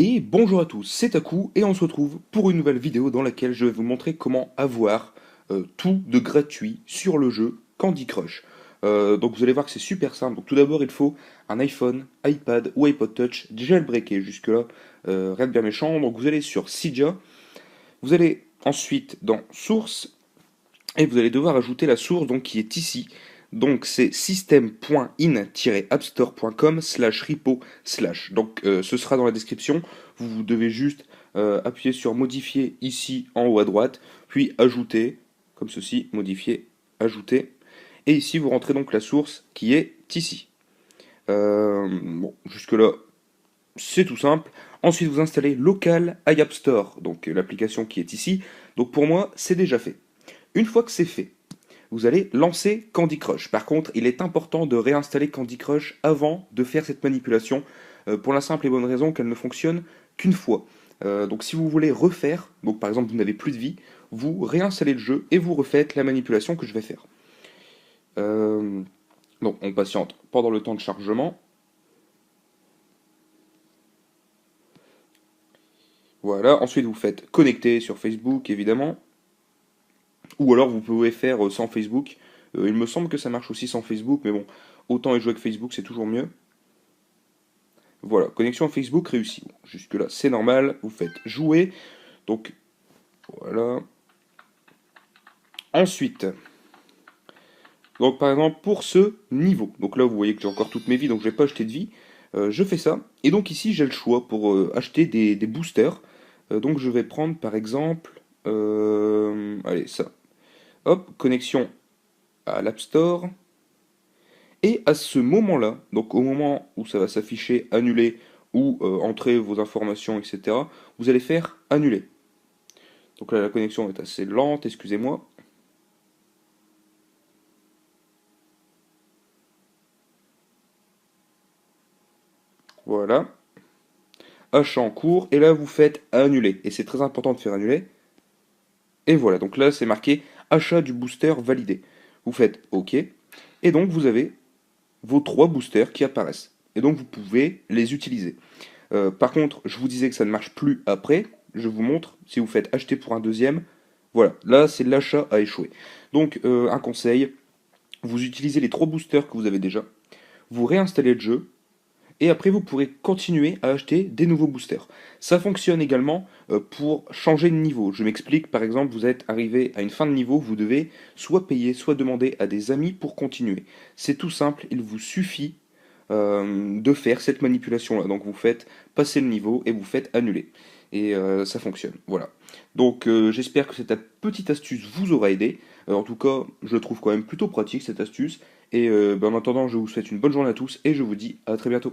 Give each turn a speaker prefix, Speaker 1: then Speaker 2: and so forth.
Speaker 1: Et bonjour à tous, c'est Taku et on se retrouve pour une nouvelle vidéo dans laquelle je vais vous montrer comment avoir tout de gratuit sur le jeu Candy Crush. Donc vous allez voir que c'est super simple. Donc tout d'abord il faut un iPhone, iPad ou iPod Touch jailbreaké jusque-là, rien de bien méchant. Donc vous allez sur Cydia, vous allez ensuite dans Source et vous allez devoir ajouter la source donc, qui est ici. Donc c'est system.in-appstore.com/repo/. Donc ce sera dans la description. Vous devez juste appuyer sur modifier ici en haut à droite, puis ajouter, comme ceci, modifier, ajouter. Et ici vous rentrez donc la source qui est ici. Bon, jusque-là, c'est tout simple. Ensuite vous installez local iApp Store, donc l'application qui est ici. Donc pour moi, c'est déjà fait. Une fois que c'est fait, vous allez lancer Candy Crush. Par contre, il est important de réinstaller Candy Crush avant de faire cette manipulation, pour la simple et bonne raison qu'elle ne fonctionne qu'une fois. Donc si vous voulez refaire, donc par exemple vous n'avez plus de vie, vous réinstallez le jeu et vous refaites la manipulation que je vais faire. Euh, donc on patiente pendant le temps de chargement. Voilà, ensuite vous faites connecter sur Facebook évidemment. Ou alors vous pouvez faire sans Facebook. Il me semble que ça marche aussi sans Facebook, mais bon, autant y jouer avec Facebook, c'est toujours mieux. Voilà, connexion à Facebook réussie. Bon, jusque-là, c'est normal. Vous faites jouer. Donc, voilà. Ensuite, donc par exemple, pour ce niveau, donc là, vous voyez que j'ai encore toutes mes vies, donc je vais pas acheter de vie. Je fais ça. Et donc ici, j'ai le choix pour acheter des boosters. Donc je vais prendre par exemple, allez, ça. Hop, connexion à l'App Store. Et à ce moment-là, donc au moment où ça va s'afficher annuler ou entrer vos informations, etc., vous allez faire annuler. Donc là, la connexion est assez lente, excusez-moi. Voilà. Achat en cours, et là vous faites annuler. Et c'est très important de faire annuler. Et voilà, donc là c'est marqué achat du booster validé. Vous faites OK, et donc vous avez vos trois boosters qui apparaissent. Et donc vous pouvez les utiliser. Par contre, je vous disais que ça ne marche plus après. Je vous montre, si vous faites acheter pour un deuxième, voilà, là c'est l'achat à échouer. Donc un conseil, vous utilisez les trois boosters que vous avez déjà, vous réinstallez le jeu, et après vous pourrez continuer à acheter des nouveaux boosters. Ça fonctionne également pour changer de niveau. Je m'explique, par exemple, vous êtes arrivé à une fin de niveau, vous devez soit payer, soit demander à des amis pour continuer. C'est tout simple, il vous suffit de faire cette manipulation-là. Donc vous faites passer le niveau et vous faites annuler. Et ça fonctionne. Voilà. Donc j'espère que cette petite astuce vous aura aidé. En tout cas, je le trouve quand même plutôt pratique cette astuce. Et en attendant, je vous souhaite une bonne journée à tous et je vous dis à très bientôt.